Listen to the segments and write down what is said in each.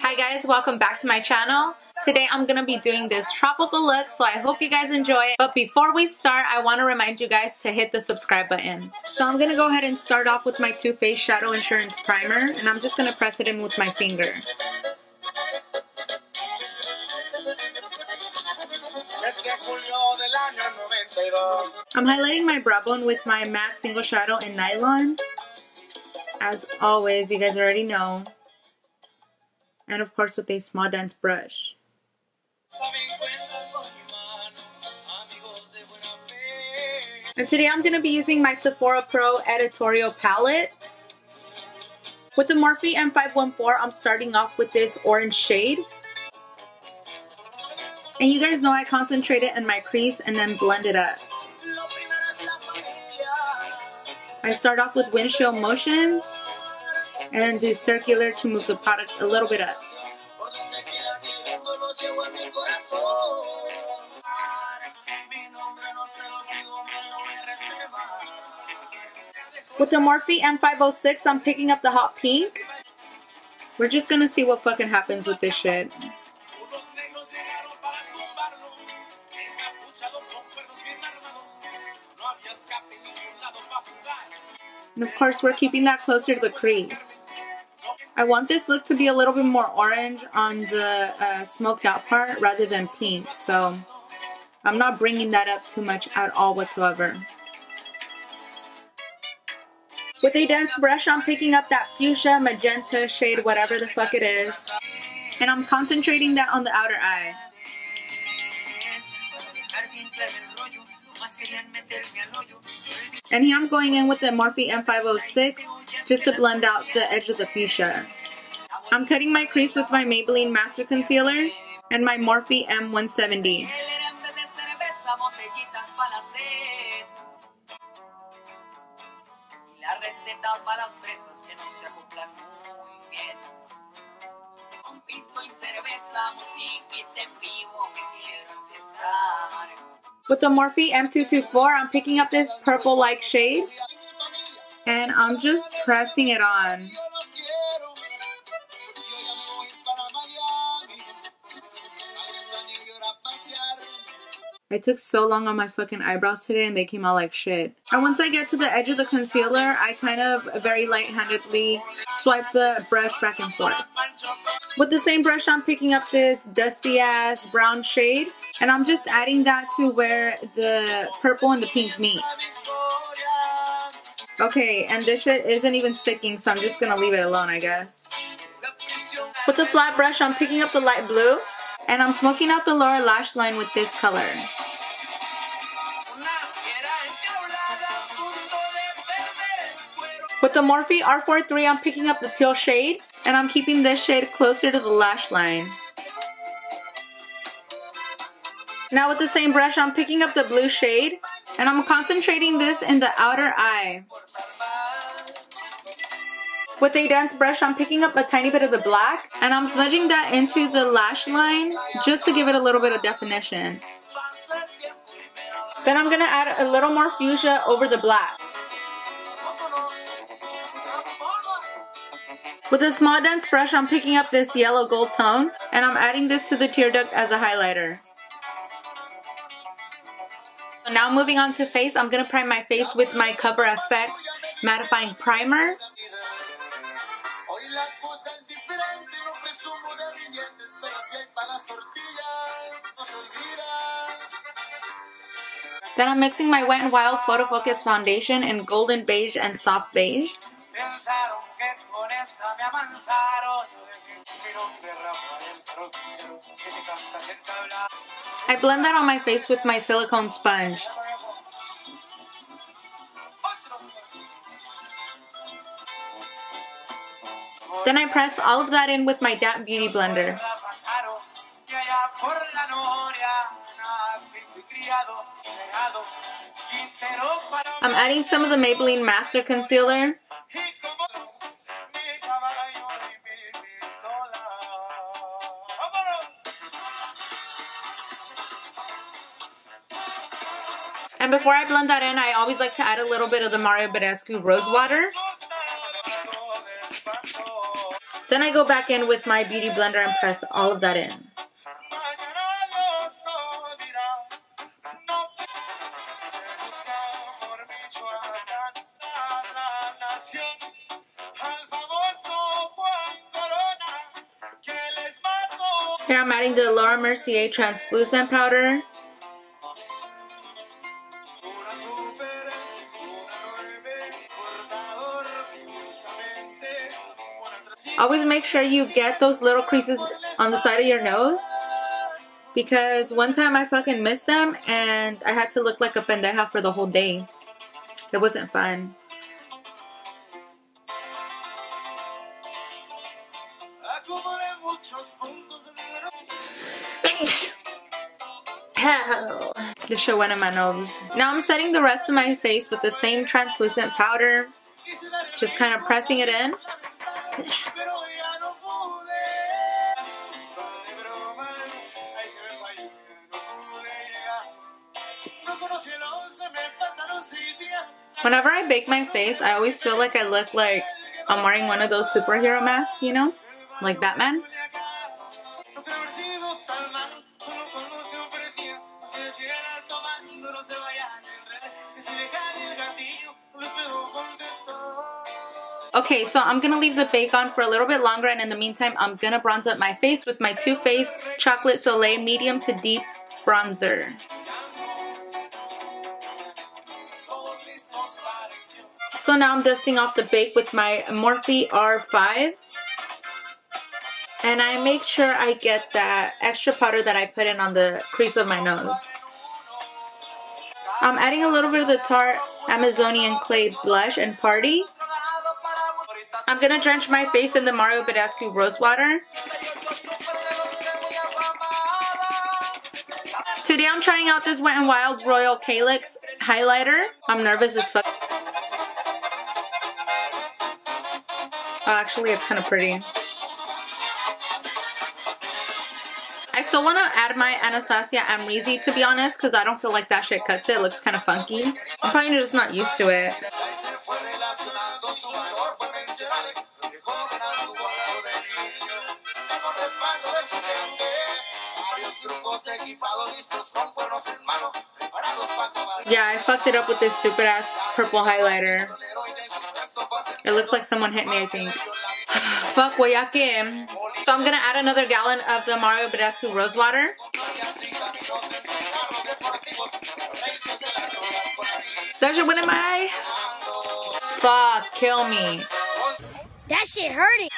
Hi guys, welcome back to my channel. Today I'm gonna be doing this tropical look, so I hope you guys enjoy it. But before we start, I want to remind you guys to hit the subscribe button. So I'm gonna go ahead and start off with my Too Faced Shadow Insurance Primer, and I'm just gonna press it in with my finger. I'm highlighting my brow bone with my MAC Single Shadow in Nylon. As always, you guys already know. And of course with a small dense brush. And today I'm going to be using my Sephora Pro Editorial Palette. With the Morphe M514, I'm starting off with this orange shade. And you guys know I concentrate it in my crease and then blend it up. I start off with windshield motions and then do circular to move the product a little bit up. With the Morphe M506, I'm picking up the hot pink. We're just gonna see what fucking happens with this shit. And of course, we're keeping that closer to the crease. I want this look to be a little bit more orange on the smoked out part rather than pink, so I'm not bringing that up too much at all whatsoever. With a dense brush, I'm picking up that fuchsia, magenta shade, whatever the fuck it is, and I'm concentrating that on the outer eye. And here I'm going in with the Morphe M506 just to blend out the edge of the fuchsia. I'm cutting my crease with my Maybelline Master Concealer and my Morphe M170. With the Morphe M224, I'm picking up this purple-like shade, and I'm just pressing it on. I took so long on my fucking eyebrows today and they came out like shit. And once I get to the edge of the concealer, I kind of very light-handedly swipe the brush back and forth. With the same brush, I'm picking up this dusty-ass brown shade, and I'm just adding that to where the purple and the pink meet. Okay, and this shit isn't even sticking, so I'm just gonna leave it alone, I guess. With the flat brush, I'm picking up the light blue, and I'm smoking out the lower lash line with this color. With the Morphe R43, I'm picking up the teal shade, and I'm keeping this shade closer to the lash line. Now with the same brush, I'm picking up the blue shade, and I'm concentrating this in the outer eye. With a dense brush, I'm picking up a tiny bit of the black, and I'm smudging that into the lash line just to give it a little bit of definition. Then I'm going to add a little more fuchsia over the black. With a small dense brush, I'm picking up this yellow gold tone, and I'm adding this to the tear duct as a highlighter. So now moving on to face, I'm going to prime my face with my Cover FX mattifying primer. Then I'm mixing my Wet n Wild Photo Focus foundation in golden beige and soft beige. I blend that on my face with my silicone sponge. Then I press all of that in with my damp beauty blender. I'm adding some of the Maybelline Master Concealer. And before I blend that in, I always like to add a little bit of the Mario Badescu Rose Water. Then I go back in with my beauty blender and press all of that in. Here I'm adding the Laura Mercier translucent powder. Always make sure you get those little creases on the side of your nose, because one time I fucking missed them and I had to look like a pendeja for the whole day. It wasn't fun. Hell. This shit went in my nose. Now I'm setting the rest of my face with the same translucent powder. Just kind of pressing it in. Whenever I bake my face, I always feel like I look like I'm wearing one of those superhero masks, you know? Like Batman. Okay, so I'm gonna leave the bake on for a little bit longer, and in the meantime, I'm gonna bronze up my face with my Too Faced Chocolate Soleil medium to deep bronzer. So now I'm dusting off the bake with my Morphe R5. And I make sure I get that extra powder that I put in on the crease of my nose. I'm adding a little bit of the Tarte Amazonian Clay Blush and Party. I'm gonna drench my face in the Mario Badescu Rose Water. Today I'm trying out this Wet n Wild Royal Calyx highlighter. I'm nervous as fuck. Oh, actually, it's kind of pretty. I still want to add my Anastasia Amrezy, to be honest, because I don't feel like that shit cuts it. It looks kind of funky. I'm probably just not used to it. Yeah, I fucked it up with this stupid ass purple highlighter. It looks like someone hit me, I think. Fuck, guayaque. So I'm gonna add another gallon of the Mario Badescu Rose Water. That shit went in my eye. Fuck, kill me. That shit hurting.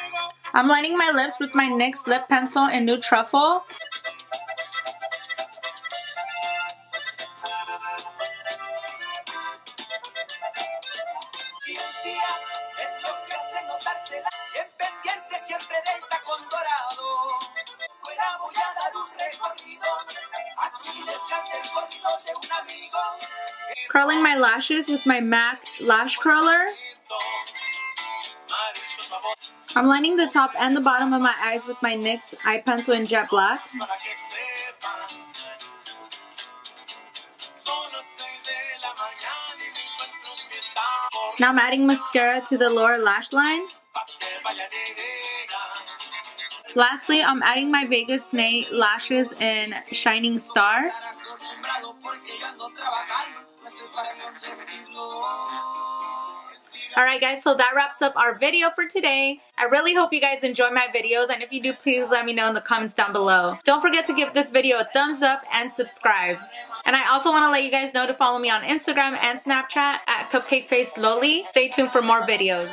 I'm lining my lips with my NYX lip pencil in Nude Truffle. Curling my lashes with my MAC lash curler. I'm lining the top and the bottom of my eyes with my NYX eye pencil in Jet Black. Now I'm adding mascara to the lower lash line. Lastly, I'm adding my Vegas Nay lashes in Shining Star. Alright guys, so that wraps up our video for today. I really hope you guys enjoy my videos, and if you do, please let me know in the comments down below. Don't forget to give this video a thumbs up and subscribe. And I also want to let you guys know to follow me on Instagram and Snapchat at CupcakeFaceLoli. Stay tuned for more videos.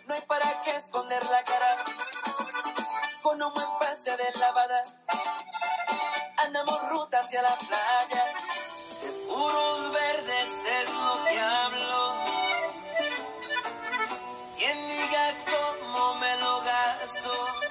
No hay para qué esconder la cara, con un buen pase de lavada, andamos ruta hacia la playa, de puros verdes es lo que hablo, quien diga cómo me lo gasto.